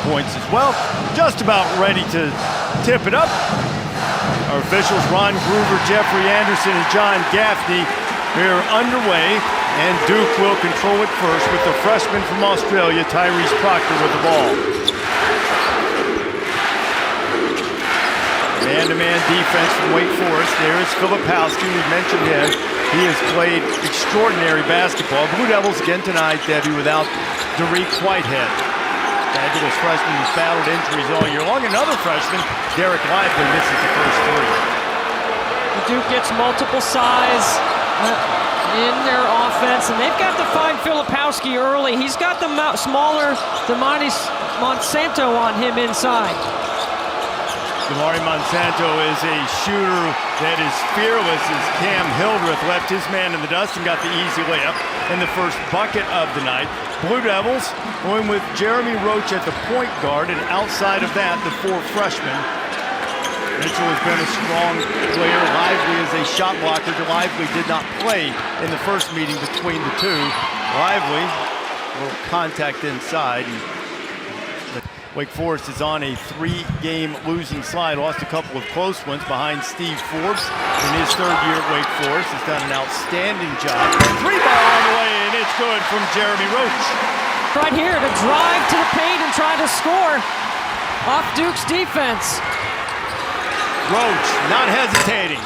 points as well. Just about ready to tip it up. Our officials, Ron Groover, Jeffrey Anderson, and John Gaffney, are underway, and Duke will control it first with the freshman from Australia, Tyrese Proctor, with the ball. Man-to-man defense from Wake Forest. There is Filipowski. We mentioned him. He has played extraordinary basketball. Blue Devils again tonight, Debbie, without Dariq Whitehead. Fabulous freshman who's battled injuries all year long. Another freshman, Derek Lively, misses the first three. Duke gets multiple size in their offense, and they've got to find Filipowski early. He's got the smaller Damani Monsanto on him inside. Damari Monsanto is a shooter that is fearless as Cam Hildreth left his man in the dust and got the easy layup in the first bucket of the night. Blue Devils going with Jeremy Roach at the point guard, and outside of that, the four freshmen. Mitchell has been a strong player. Lively is a shot blocker. Lively did not play in the first meeting between the two. Lively, a little contact inside. Wake Forest is on a three-game losing slide. Lost a couple of close ones behind Steve Forbes in his third year at Wake Forest. Has done an outstanding job. Three ball on the way, and it's good from Jeremy Roach. Right here to drive to the paint and try to score off Duke's defense. Roach not hesitating.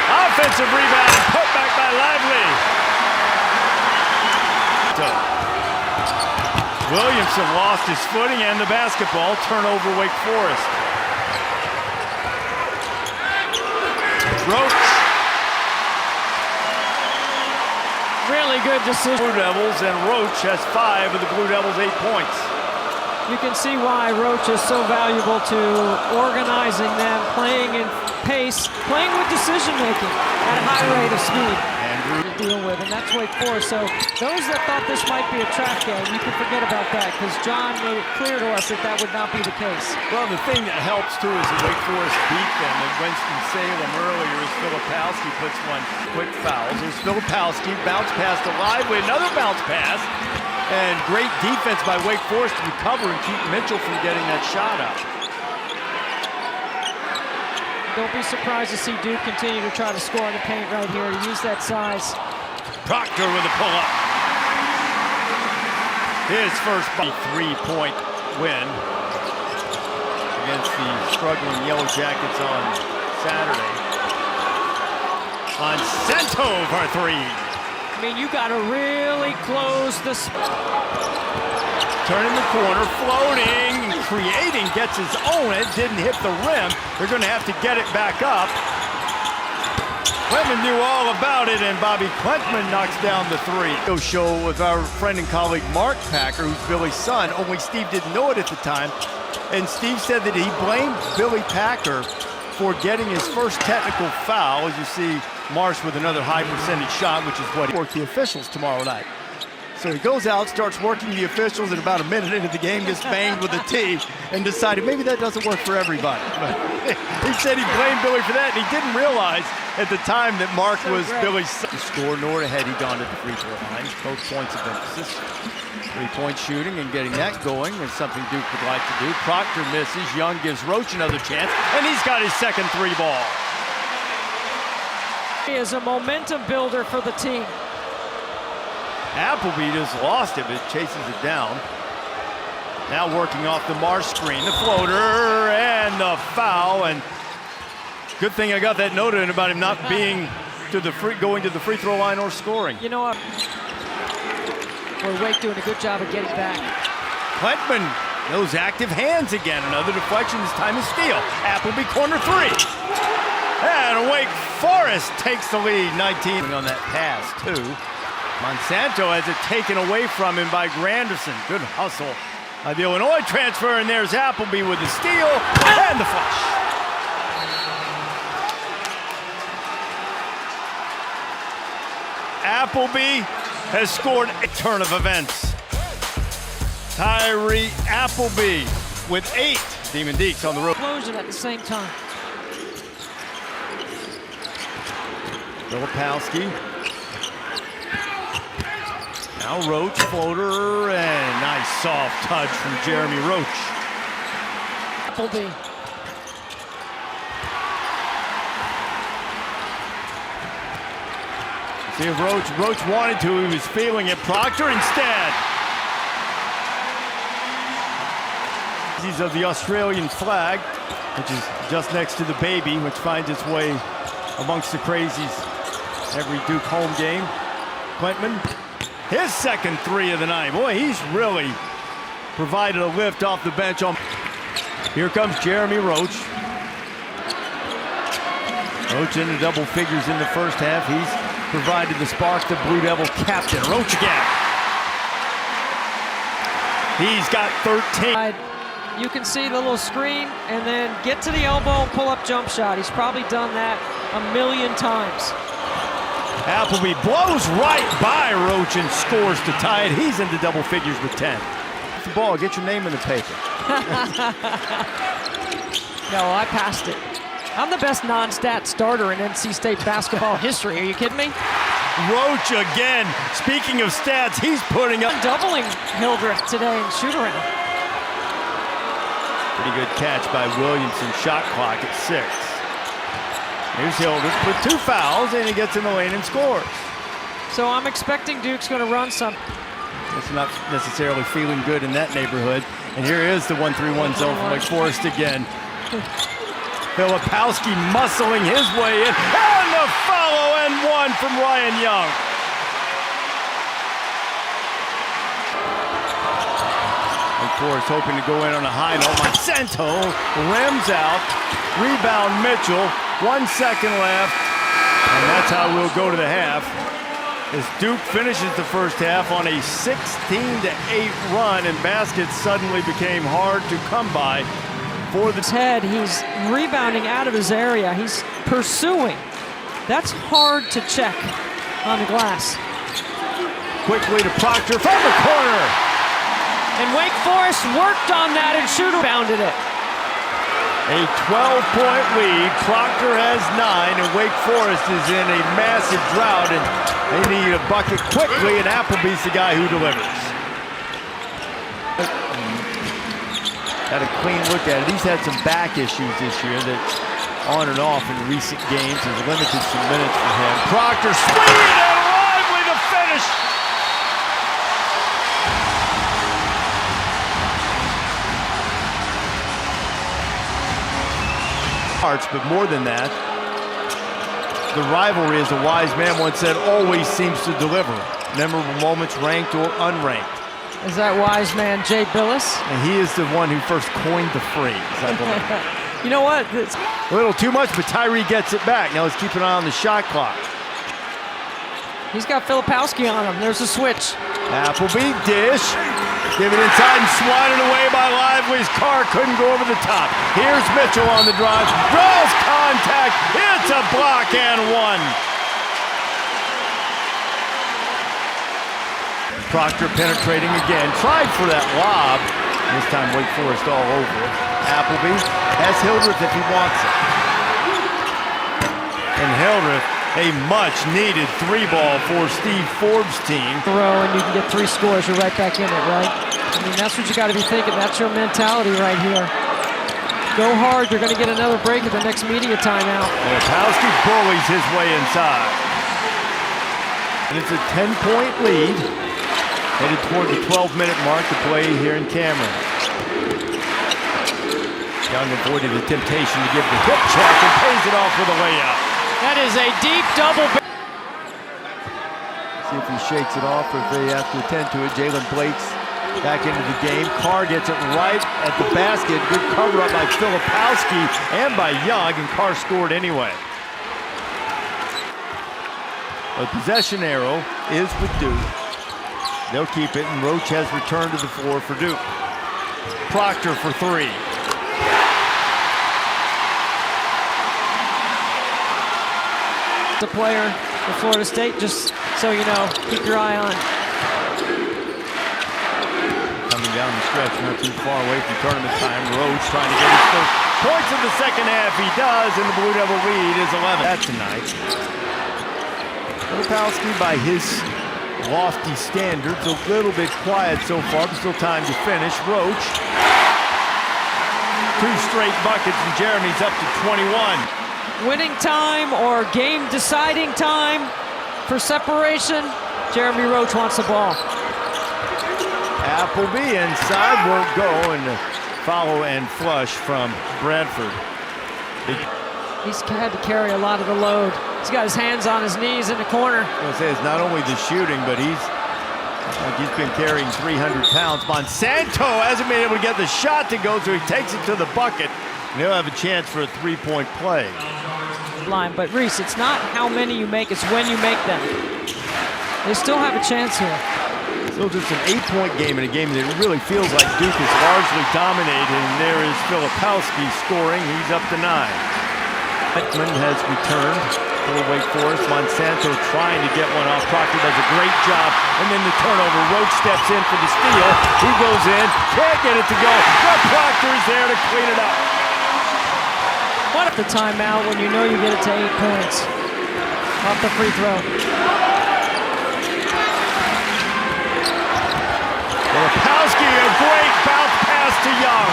Offensive rebound, put back by Lively. Williamson lost his footing and the basketball. Turnover, Wake Forest. Roach. Really good decision. Blue Devils, and Roach has 5 of the Blue Devils' 8 points. You can see why Roach is so valuable to organizing them, playing in pace, playing with decision-making at a high rate of speed. To deal with, and that's Wake Forest. So those that thought this might be a trap game, you can forget about that, because John made it clear to us that that would not be the case. Well, the thing that helps too is that Wake Forest beat them, and Winston-Salem earlier as Filipowski puts one quick foul. There's Filipowski, bounce pass to Lively, another bounce pass, and great defense by Wake Forest to recover and keep Mitchell from getting that shot out. Don't be surprised to see Duke continue to try to score in the paint right here, to use that size. Proctor with a pull-up. His first 3-point win against the struggling Yellow Jackets on Saturday. Monsanto for 3. I mean, you got to really close this. Turning the corner, floating, creating, gets his own. It didn't hit the rim. They're going to have to get it back up. Clement knew all about it, and Bobby Klentman knocks down the 3. Show with our friend and colleague Mark Packer, who's Billy's son, only Steve didn't know it at the time. And Steve said that he blamed Billy Packer for getting his first technical foul. As you see, Marsh with another high percentage shot, which is what he worked the officials tomorrow night. So he goes out, starts working the officials, and about a minute into the game gets banged with a tee and decided maybe that doesn't work for everybody. But he said he blamed Billy for that, and he didn't realize at the time that Mark was Billy's son. To score, nor had he gone to the free throw line. Both points of emphasis. 3-point shooting and getting that going is something Duke would like to do. Proctor misses. Young gives Roach another chance, and he's got his second 3 ball. He is a momentum builder for the team. Appleby just lost it, but chases it down. Now working off the Marsh screen, the floater and the foul. And good thing I got that note in about him not being going to the free throw line or scoring. You know what? Wake doing a good job of getting back. Klentman, those active hands again. Another deflection. This time is steal. Appleby corner 3. And Wake Forest takes the lead. 19 on that pass too. Monsanto has it taken away from him by Granderson. Good hustle by the Illinois transfer, and there's Appleby with the steal and the flush. Appleby has scored a turn of events. Tyree Appleby with 8. Demon Deeks on the road. Explosion at the same time. Filipowski. Now Roach, floater, and nice soft touch from Jeremy Roach. Appleby. See if Roach wanted to, he was feeling it. Proctor instead. He's of the Australian flag, which is just next to the baby, which finds its way amongst the crazies every Duke home game. Quentman, his second three of the night. Boy, he's really provided a lift off the bench. Here comes Jeremy Roach. Roach into double figures in the first half. He's provided the spark, the Blue Devil captain. Roach again. He's got 13. You can see the little screen and then get to the elbow and pull up jump shot. He's probably done that a million times. Appleby blows right by Roach and scores to tie it. He's into double figures with 10. Get the ball, get your name in the paper. No, I passed it. I'm the best non-stat starter in NC State basketball history. Are you kidding me? Roach again. Speaking of stats, he's putting up. Doubling Hildreth today in shoot-around. Pretty good catch by Williamson. Shot clock at 6. Here's Hildreth with 2 fouls, and he gets in the lane and scores. So I'm expecting Duke's going to run some. It's not necessarily feeling good in that neighborhood. And here is the 1-3-1 zone from Wake Forest again. Filipowski muscling his way in. And the follow and one from Ryan Young. Wake Forest hoping to go in on a high note. Monsanto rims out. Rebound Mitchell. 1 second left. And that's how we'll go to the half. As Duke finishes the first half on a 16-8 run, and baskets suddenly became hard to come by for the head. He's rebounding out of his area. He's pursuing. That's hard to check on the glass. Quickly to Proctor from the corner. And Wake Forest worked on that and bounded it. A 12-point lead. Proctor has 9, and Wake Forest is in a massive drought, and they need a bucket quickly, and Appleby's the guy who delivers. Got a clean look at it. He's had some back issues this year that on and off in recent games has limited some minutes for him. Proctor sweet and lively to finish. But more than that, the rivalry, as a wise man once said, always seems to deliver. Memorable moments, ranked or unranked. Is that wise man Jay Billis? And he is the one who first coined the phrase, I believe. You know what? It's a little too much, but Tyree gets it back. Now let's keep an eye on the shot clock. He's got Filipowski on him. There's a switch. Appleby, dish. Give it inside and swatted away by Lively's Carr. Couldn't go over the top. Here's Mitchell on the drive. Draws contact. It's a block and one. Proctor penetrating again. Tried for that lob. This time Wake Forest all over it. Appleby has Hildreth if he wants it. And Hildreth, a much-needed 3-ball for Steve Forbes' team. Throw and you can get 3 scores. You're right back in it, right? I mean, that's what you got to be thinking. That's your mentality right here. Go hard. You're going to get another break at the next media timeout. Filipowski bullies his way inside. And it's a 10-point lead. Headed toward the 12-minute mark to play here in Cameron. Young avoided the temptation to give the hip check and pays it off with a layup. That is a deep double. See if he shakes it off or if they have to attend to it. Jalen Blake's back into the game. Carr gets it right at the basket. Good cover up by Filipowski and by Young, and Carr scored anyway. The possession arrow is with Duke. They'll keep it, and Roach has returned to the floor for Duke. Proctor for 3. The player for Florida State, just so you know, keep your eye on. Coming down the stretch, not too far away from tournament time. Roach trying to get his first points in the second half. He does, and the Blue Devil lead is 11. That tonight. Filipowski, by his lofty standards. A little bit quiet so far, but still time to finish. Roach. 2 straight buckets, and Jeremy's up to 21. Winning time or game-deciding time for separation. Jeremy Roach wants the ball. Appleby inside, won't go, and follow and flush from Bradford. He's had to carry a lot of the load. He's got his hands on his knees in the corner. I was say it's not only the shooting, but he's been carrying 300 pounds. Monsanto hasn't been able to get the shot to go, so he takes it to the bucket, and he'll have a chance for a 3-point play. Line, but Reese, it's not how many you make, it's when you make them. They still have a chance here. So just an 8-point game in a game that really feels like Duke is largely dominated, and there is Filipowski scoring. He's up to 9. Beckman has returned for Wake Forest. Monsanto trying to get one off. Proctor does a great job, and then the turnover. Roach steps in for the steal. He goes in, can't get it to go, but Proctor is there to clean it up. What at the timeout when you know you get it to 8 points off the free throw? Filipowski, a great bounce pass to Young.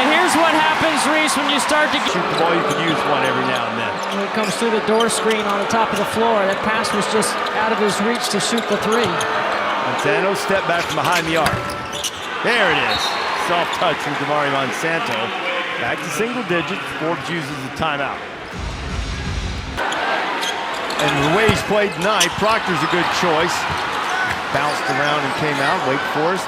And here's what happens, Reese, when you start to shoot the ball. You can use one every now and then. When it comes through the door screen on the top of the floor, that pass was just out of his reach to shoot the 3. Monsanto step back from behind the arc. There it is. Soft touch from Damari Monsanto. Back to single digits. Forbes uses the timeout. And the way he's played tonight, Proctor's a good choice. Bounced around and came out. Wake Forest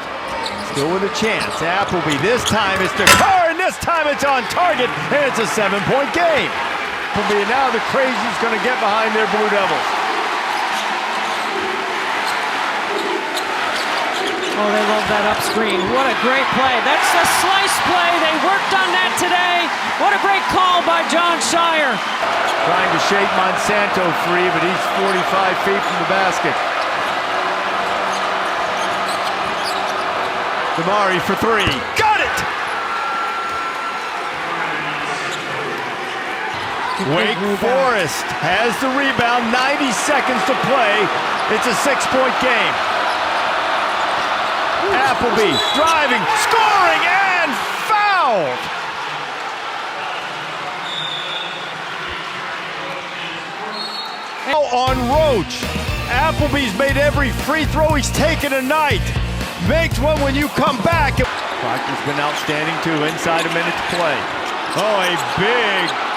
still with a chance. Appleby, this time it's to Carr, and this time it's on target, and it's a 7-point game. Appleby, now the Crazy's going to get behind their Blue Devils. Oh, they love that up screen. What a great play. That's the slice play. They worked on that today. What a great call by John Shire. Trying to shake Monsanto free, but he's 45 feet from the basket. Damari for 3. Got it! Wake Forest has the rebound. 90 seconds to play. It's a 6-point game. Appleby driving, scoring, and fouled. On Roach. Appleby's made every free throw he's taken tonight. Makes one when you come back. Proctor's been outstanding too. Inside a minute to play. Oh, a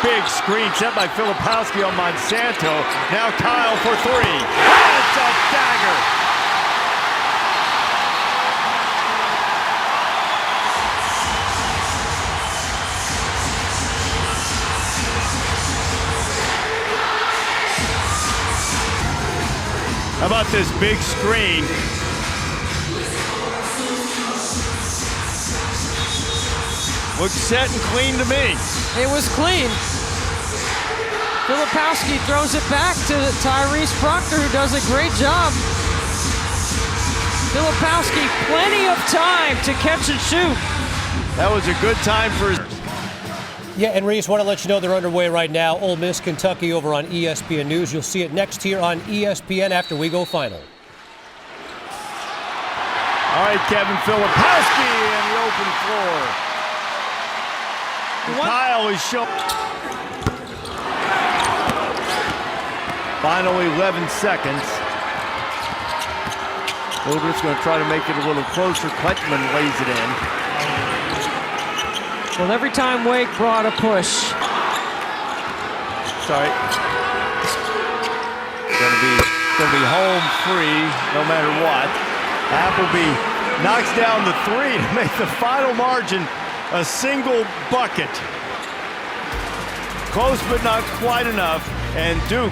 big screen set by Filipowski on Monsanto. Now Kyle for 3. That's a dagger. How about this big screen? Looks set and clean to me. It was clean. Filipowski throws it back to Tyrese Proctor, who does a great job. Filipowski, plenty of time to catch and shoot. That was a good time for his... Yeah, and Reese, want to let you know they're underway right now. Ole Miss, Kentucky over on ESPN News. You'll see it next here on ESPN after we go final. All right, Kevin Filipowski in the open floor. Kyle is showing. Final 11 seconds. Hildreth's going to try to make it a little closer. Kletchman lays it in. Well, every time Wake brought a push. Sorry. Going to be home free no matter what. Appleby knocks down the 3 to make the final margin a single bucket. Close but not quite enough, and Duke